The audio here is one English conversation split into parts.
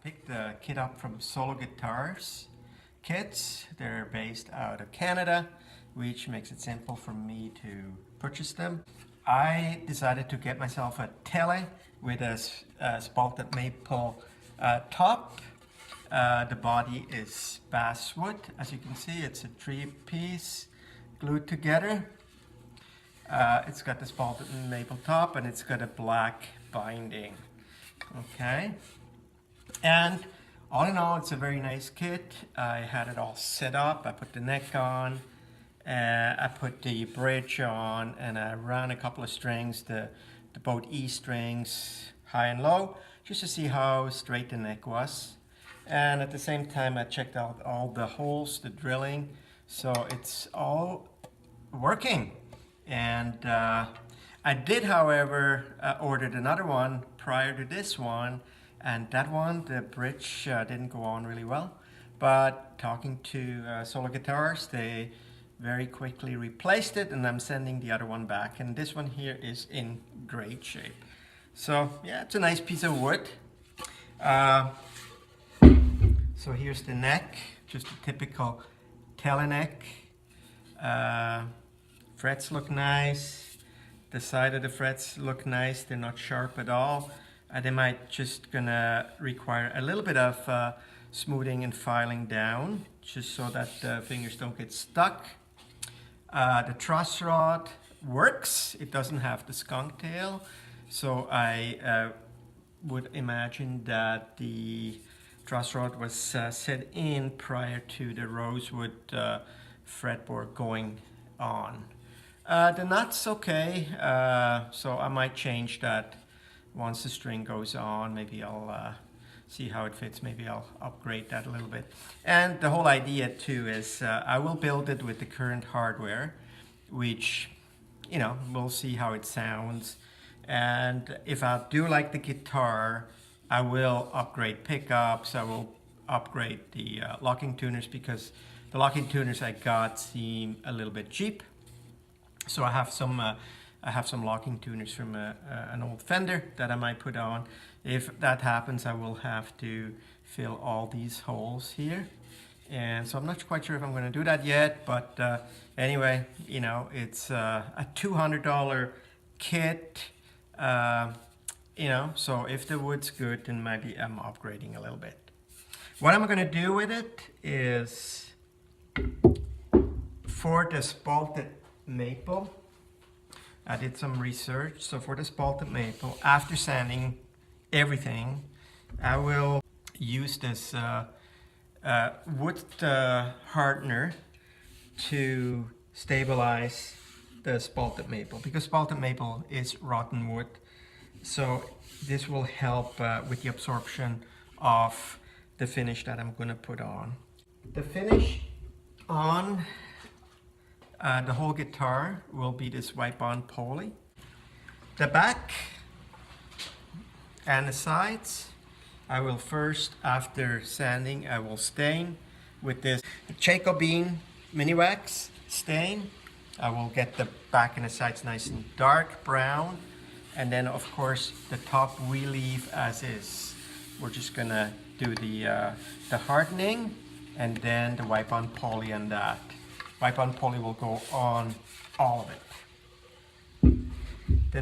Picked the kit up from Solo Guitars Kits. They're based out of Canada, which makes it simple for me to purchase them. I decided to get myself a Tele with a spalted maple top. The body is basswood. As you can see, it's a 3-piece glued together. It's got the spalted maple top and it's got a black binding. Okay. And all in all, it's a very nice kit. I had it all set up. I put the neck on, I put the bridge on, and I ran a couple of strings, the both E strings, high and low, just to see how straight the neck was. And at the same time, I checked out all the holes, the drilling, so it's all working. And I did, however, ordered another one prior to this one. And that one, the bridge didn't go on really well. But talking to Solo Guitars, they very quickly replaced it, and I'm sending the other one back. And this one here is in great shape. So yeah, it's a nice piece of wood. So here's the neck, just a typical Tele neck. Frets look nice. The side of the frets look nice. They're not sharp at all. They might just gonna require a little bit of smoothing and filing down, just so that the fingers don't get stuck. The truss rod works. It doesn't have the skunk tail, so I would imagine that the truss rod was set in prior to the rosewood fretboard going on. The nut's okay, so I might change that once the string goes on. Maybe I'll see how it fits. Maybe I'll upgrade that a little bit. And the whole idea too is I will build it with the current hardware, which, you know, we'll see how it sounds. And if I do like the guitar, I will upgrade pickups. I will upgrade the locking tuners, because the locking tuners I got seem a little bit cheap. So I have some locking tuners from an old Fender that I might put on. If that happens, I will have to fill all these holes here. And so I'm not quite sure if I'm going to do that yet, but anyway, you know, it's a $200 kit, you know, so if the wood's good, then maybe I'm upgrading a little bit. What I'm going to do with it is, for the spalted maple, I did some research. So for the spalted maple, after sanding everything, I will use this wood hardener to stabilize the spalted maple, because spalted maple is rotten wood. So this will help with the absorption of the finish that I'm going to put on. The finish on the whole guitar will be this wipe-on poly. The back and the sides, I will first, after sanding, I will stain with this Jacobin mini wax stain. I will get the back and the sides nice and dark brown, and then of course the top we leave as is. We're just gonna do the hardening and then the wipe-on poly on that. Wipe-on poly will go on all of it. The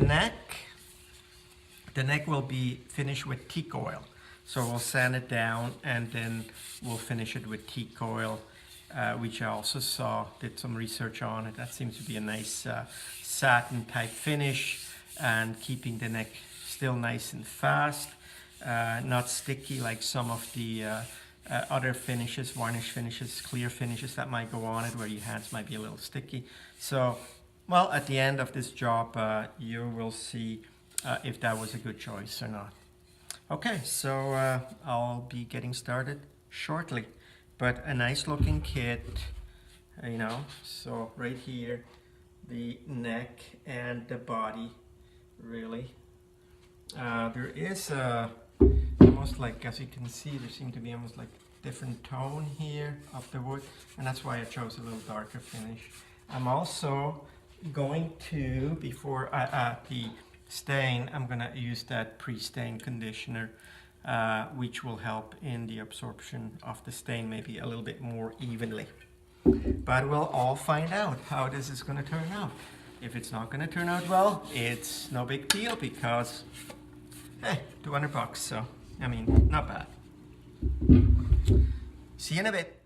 neck will be finished with teak oil. So we'll sand it down and then we'll finish it with teak oil, which I also did some research on it. That seems to be a nice satin type finish, and keeping the neck still nice and fast, not sticky like some of the other finishes, varnish finishes, clear finishes that might go on it, where your hands might be a little sticky. So, well, at the end of this job, you will see if that was a good choice or not. Okay, so I'll be getting started shortly. But a nice looking kit, you know, so right here, the neck and the body, really. There is almost like, as you can see, there seems to be almost like different tone here of the wood, and that's why I chose a little darker finish. I'm also going to, before I add the stain, I'm gonna use that pre-stain conditioner which will help in the absorption of the stain maybe a little bit more evenly. But we'll all find out how this is going to turn out. If it's not going to turn out well, it's no big deal because, hey, $200 bucks, so I mean, not bad. See you in a bit.